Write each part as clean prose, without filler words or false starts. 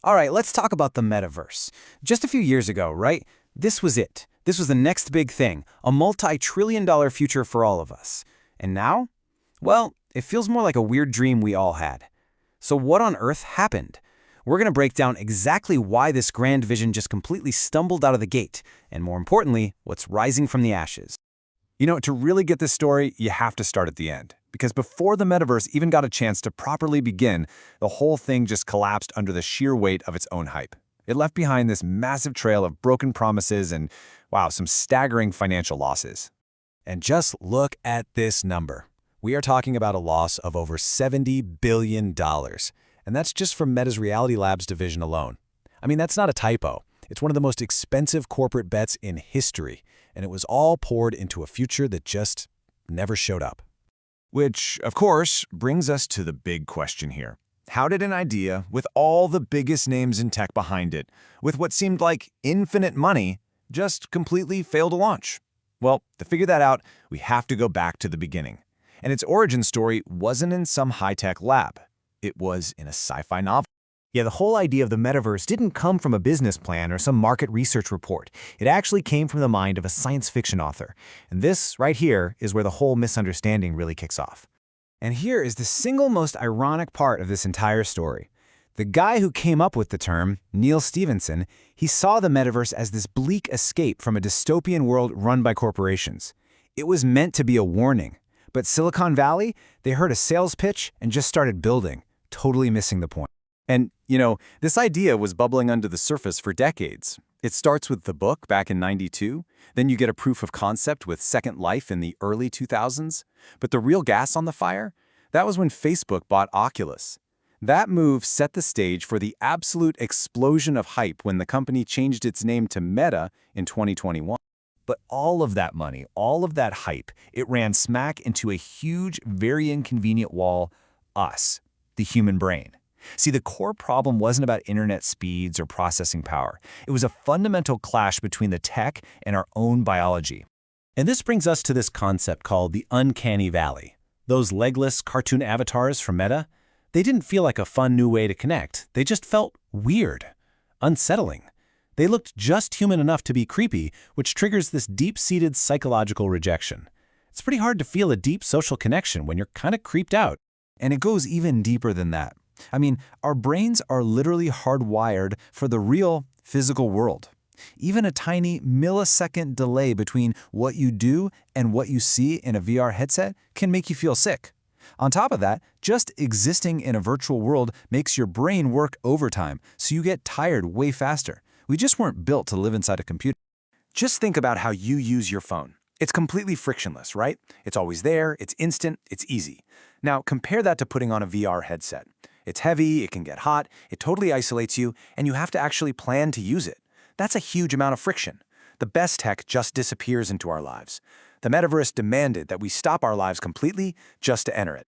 All right, let's talk about the metaverse. Just a few years ago, right? This was it. This was the next big thing, a multi-trillion-dollar future for all of us. And now? Well, it feels more like a weird dream we all had. So what on earth happened? We're going to break down exactly why this grand vision just completely stumbled out of the gate, and more importantly, what's rising from the ashes. You know, to really get this story, you have to start at the end. Because before the metaverse even got a chance to properly begin, the whole thing just collapsed under the sheer weight of its own hype. It left behind this massive trail of broken promises and, wow, some staggering financial losses. And just look at this number. We are talking about a loss of over $70 billion. And that's just from Meta's Reality Labs division alone. I mean, that's not a typo. It's one of the most expensive corporate bets in history. And it was all poured into a future that just never showed up. Which, of course, brings us to the big question here. How did an idea with all the biggest names in tech behind it, with what seemed like infinite money, just completely fail to launch? Well, to figure that out, we have to go back to the beginning. And its origin story wasn't in some high-tech lab. It was in a sci-fi novel. Yeah, the whole idea of the metaverse didn't come from a business plan or some market research report. It actually came from the mind of a science fiction author. And this, right here, is where the whole misunderstanding really kicks off. And here is the single most ironic part of this entire story. The guy who came up with the term, Neil Stephenson, he saw the metaverse as this bleak escape from a dystopian world run by corporations. It was meant to be a warning. But Silicon Valley, they heard a sales pitch and just started building, totally missing the point. And, you know, this idea was bubbling under the surface for decades. It starts with the book back in '92, then you get a proof of concept with Second Life in the early 2000s. But the real gas on the fire? That was when Facebook bought Oculus. That move set the stage for the absolute explosion of hype when the company changed its name to Meta in 2021. But all of that money, all of that hype, it ran smack into a huge, very inconvenient wall, us, the human brain. See, the core problem wasn't about internet speeds or processing power. It was a fundamental clash between the tech and our own biology. And this brings us to this concept called the uncanny valley. Those legless cartoon avatars from Meta, they didn't feel like a fun new way to connect. They just felt weird, unsettling. They looked just human enough to be creepy, which triggers this deep-seated psychological rejection. It's pretty hard to feel a deep social connection when you're kind of creeped out. And it goes even deeper than that. I mean, our brains are literally hardwired for the real physical world. Even a tiny millisecond delay between what you do and what you see in a VR headset can make you feel sick. On top of that, just existing in a virtual world makes your brain work overtime, so you get tired way faster. We just weren't built to live inside a computer. Just think about how you use your phone. It's completely frictionless, right? It's always there, it's instant, it's easy. Now, compare that to putting on a VR headset. It's heavy, it can get hot, it totally isolates you, and you have to actually plan to use it. That's a huge amount of friction. The best tech just disappears into our lives. The metaverse demanded that we stop our lives completely just to enter it.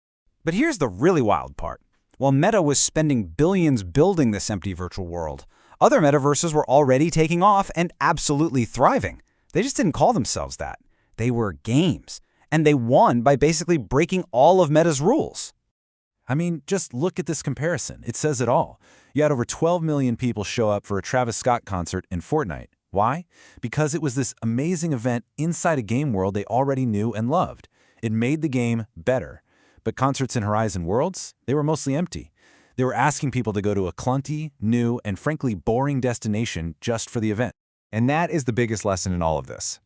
But here's the really wild part. While Meta was spending billions building this empty virtual world, other metaverses were already taking off and absolutely thriving. They just didn't call themselves that. They were games. And they won by basically breaking all of Meta's rules. I mean, just look at this comparison. It says it all. You had over 12 million people show up for a Travis Scott concert in Fortnite. Why? Because it was this amazing event inside a game world they already knew and loved. It made the game better. But concerts in Horizon Worlds, they were mostly empty. They were asking people to go to a clunky, new, and frankly boring destination just for the event. And that is the biggest lesson in all of this.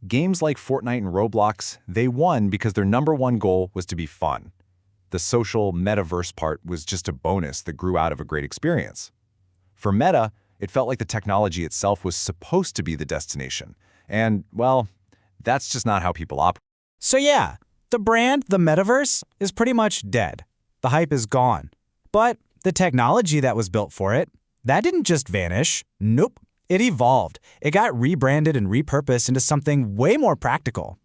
Games like Fortnite and Roblox, they won because their #1 goal was to be fun. The social metaverse part was just a bonus that grew out of a great experience. For Meta, it felt like the technology itself was supposed to be the destination. And, well, that's just not how people operate. So yeah, the brand, the metaverse, is pretty much dead. The hype is gone. But the technology that was built for it, that didn't just vanish. Nope. It evolved. It got rebranded and repurposed into something way more practical.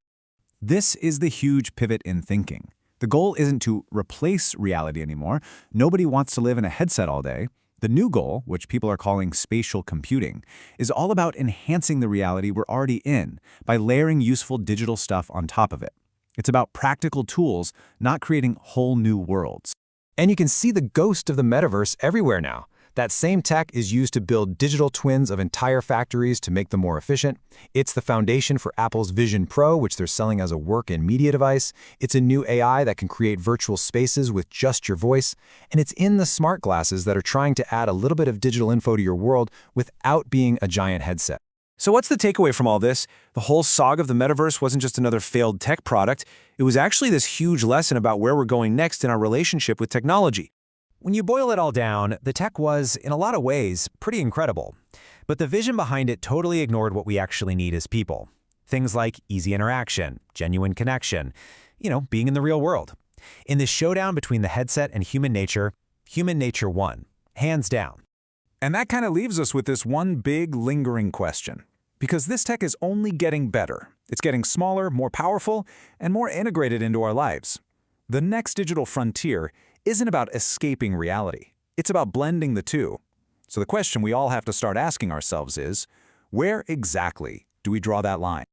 This is the huge pivot in thinking. The goal isn't to replace reality anymore. Nobody wants to live in a headset all day. The new goal, which people are calling spatial computing, is all about enhancing the reality we're already in by layering useful digital stuff on top of it. It's about practical tools, not creating whole new worlds. And you can see the ghost of the metaverse everywhere now. That same tech is used to build digital twins of entire factories to make them more efficient. It's the foundation for Apple's Vision Pro, which they're selling as a work and media device. It's a new AI that can create virtual spaces with just your voice. And it's in the smart glasses that are trying to add a little bit of digital info to your world without being a giant headset. So what's the takeaway from all this? The whole saga of the metaverse wasn't just another failed tech product. It was actually this huge lesson about where we're going next in our relationship with technology. When you boil it all down, the tech was, in a lot of ways, pretty incredible. But the vision behind it totally ignored what we actually need as people. Things like easy interaction, genuine connection, being in the real world. In this showdown between the headset and human nature won, hands down. And that kind of leaves us with this one big, lingering question. Because this tech is only getting better. It's getting smaller, more powerful, and more integrated into our lives. The next digital frontier isn't about escaping reality. It's about blending the two. So the question we all have to start asking ourselves is, where exactly do we draw that line?